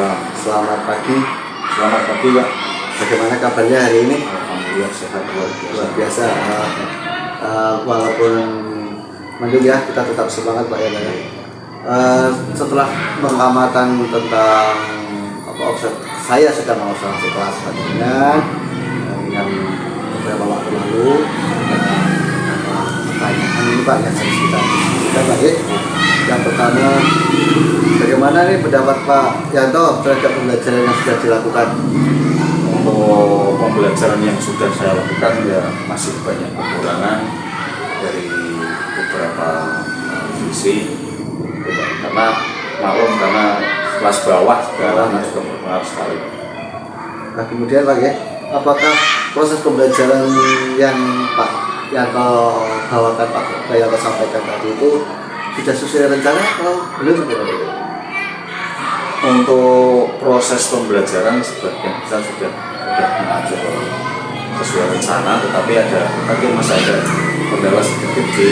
Waalaikumsalam. Selamat pagi. Selamat pagi, Pak. Bagaimana kabarnya hari ini? Alhamdulillah sehat Luar biasa. Walaupun mendung ya, kita tetap semangat Pak ya. Setelah pengamatan tentang saya sudah mengobservasi kelas panjenengan yang beberapa waktu lalu, pertanyaan ini Pak yang harus kita diskusikan Pak ya. Yang pertama, bagaimana nih pendapat Pak Yanto terhadap pembelajaran yang sudah dilakukan? Untuk pembelajaran yang sudah saya lakukan ya masih banyak kekurangan dari beberapa sisi, karena maklum karena kelas bawah sekarang juga berpengaruh sekali. Nah kemudian Pak ya, apakah proses pembelajaran yang Pak Yanto bawakan Pak Yanto sampaikan tadi itu sudah sesuai rencana atau belum? Untuk proses pembelajaran sebagian besar sudah mengajar sesuai rencana, tetapi tadi masih ada kendala sedikit di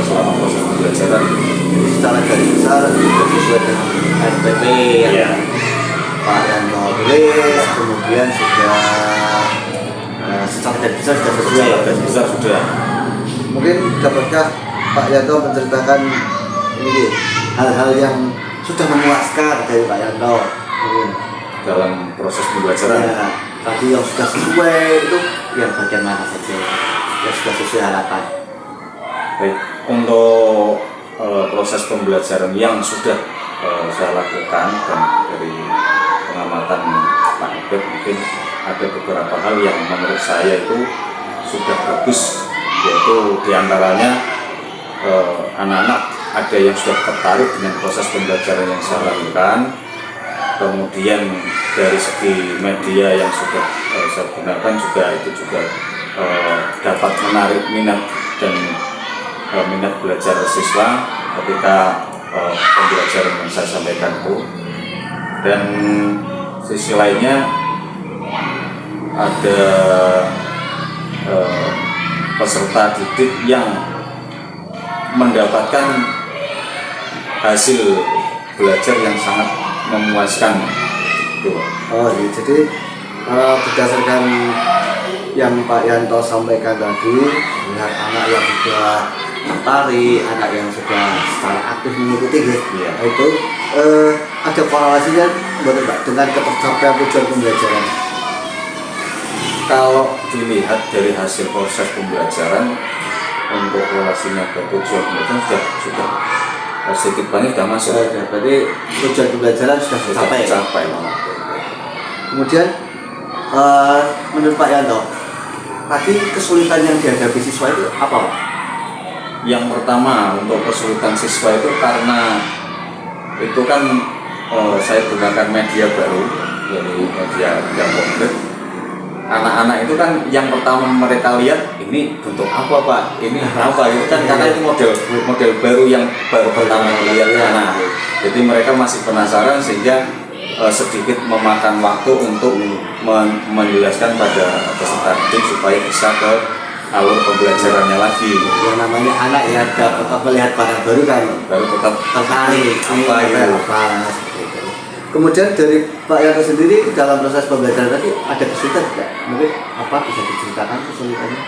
selama proses pembelajaran. Jadi secara garis besar sudah sesuai dengan RPP yang Pak Yanto tulis, kemudian sudah secara garis besar sudah sesuai. Secara garis besar sudah. Mungkin dapatkah Pak Yanto menceritakan ini hal-hal yang sudah memuaskan dari Pak Yanto dalam proses pembelajaran? Ya, tadi yang sudah sesuai itu yang bagian mana saja yang sudah sesuai harapan? Baik, untuk proses pembelajaran yang sudah saya lakukan dan dari pengamatan Pak Ebet, mungkin ada beberapa hal yang menurut saya itu sudah bagus, yaitu diantaranya anak-anak ada yang sudah tertarik dengan proses pembelajaran yang saya lakukan. Kemudian dari segi media yang sudah saya gunakan juga itu juga dapat menarik minat dan minat belajar siswa ketika pembelajaran yang saya sampaikan itu. Dan sisi lainnya ada peserta didik yang mendapatkan hasil belajar yang sangat memuaskan. Oh iya, jadi berdasarkan yang Pak Yanto sampaikan tadi, melihat anak yang sudah tertarik, anak yang sudah secara aktif mengikuti ya, itu ada korelasinya Pak dengan ketercapaian tujuan pembelajaran. Kalau dilihat dari hasil proses pembelajaran, untuk korelasinya ke tujuan pembelajaran sudah sedikit banyak sudah masuk. Berarti tujuan pembelajaran sudah tercapai. Kemudian menurut Pak Yanto, tadi kesulitan yang dihadapi siswa itu apa Pak? Yang pertama, untuk kesulitan siswa itu karena itu kan saya gunakan media baru, dari media yang konkret. Anak-anak itu kan yang pertama mereka lihat ini bentuk apa Pak, ini apa itu kan karena itu model baru yang baru pertama lihat anak. Jadi mereka masih penasaran sehingga sedikit memakan waktu untuk menjelaskan pada peserta didik supaya bisa ke alur pembelajarannya lagi. Yang namanya anak ya tetap melihat barang baru kan, baru tetap tertarik apa gitu. Kemudian dari Pak Yanto sendiri dalam proses pembelajaran tadi ada kesulitan tidak? Mungkin apa bisa diceritakan kesulitannya?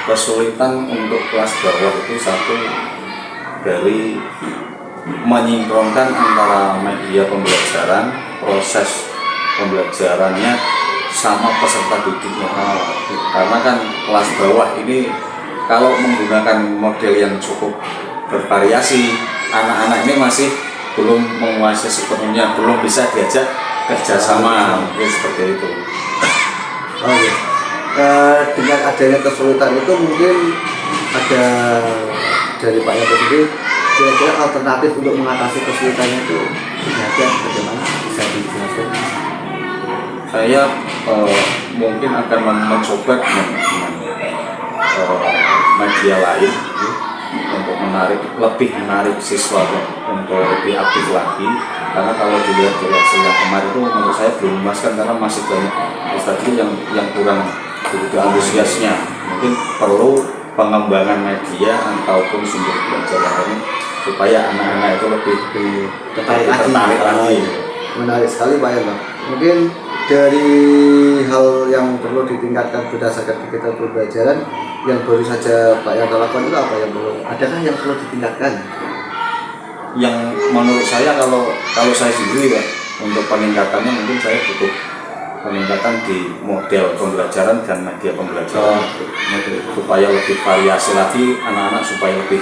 Kesulitan untuk kelas bawah itu satu dari menyinkronkan antara media pembelajaran, proses pembelajarannya sama peserta didiknya. Karena kan kelas bawah ini kalau menggunakan model yang cukup bervariasi, anak-anak ini masih belum menguasai sepenuhnya, belum bisa diajak kerjasama, mungkin seperti itu. Oh iya. Dengan adanya kesulitan itu mungkin ada dari Pak Yanto sendiri kira-kira alternatif untuk mengatasi kesulitannya itu bagaimana bisa dijelaskan? Saya mungkin akan mencoba dengan media lain untuk lebih menarik siswa untuk lebih aktif lagi, karena kalau dilihat dari hasilnya kemarin itu menurut saya belum memuaskan karena masih banyak strategi yang kurang begitu antusiasnya. Mungkin perlu pengembangan media ataupun sumber belajar lain supaya anak-anak itu lebih tertarik lagi. menarik sekali Pak Yanto. Mungkin dari hal yang perlu ditingkatkan berdasarkan kegiatan pembelajaran yang baru saja Pak Yanto lakukan itu apa yang perlu? Adakah yang perlu ditingkatkan? Yang menurut saya kalau saya sendiri Pak, untuk peningkatannya mungkin saya butuh peningkatan di model pembelajaran dan media pembelajaran supaya lebih variasi lagi anak-anak, supaya lebih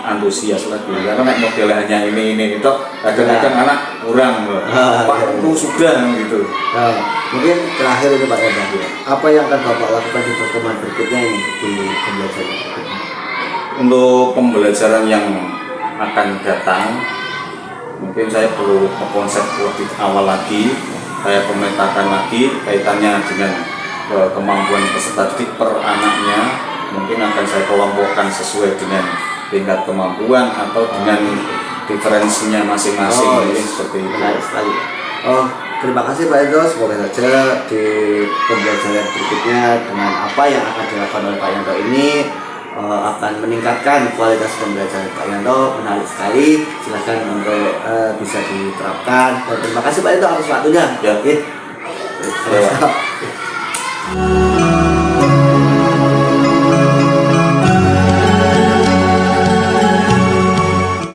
antusias lagi, karena modelnya hanya ini itu kadang-kadang anak kurang loh. Pak itu sudah gitu. Nah, mungkin terakhir ini Pak Yanto, apa yang akan Bapak lakukan di pertemuan berikutnya ini di pembelajaran berikutnya? Untuk pembelajaran yang akan datang, mungkin saya perlu konsep lebih awal lagi, saya pemetakan lagi kaitannya dengan kemampuan peserta didik per anaknya. Mungkin akan saya kelompokkan sesuai dengan tingkat kemampuan atau dengan diferensinya masing-masing. Mungkin seperti itu. Menarik sekali. Terima kasih Pak Yanto. Semoga saja di pembelajaran berikutnya dengan apa yang akan dilakukan oleh Pak Yanto ini akan meningkatkan kualitas pembelajaran Pak Yanto. Menarik sekali. Silakan untuk bisa diterapkan. Dan terima kasih Pak Yanto atas waktunya. Ya. Oke.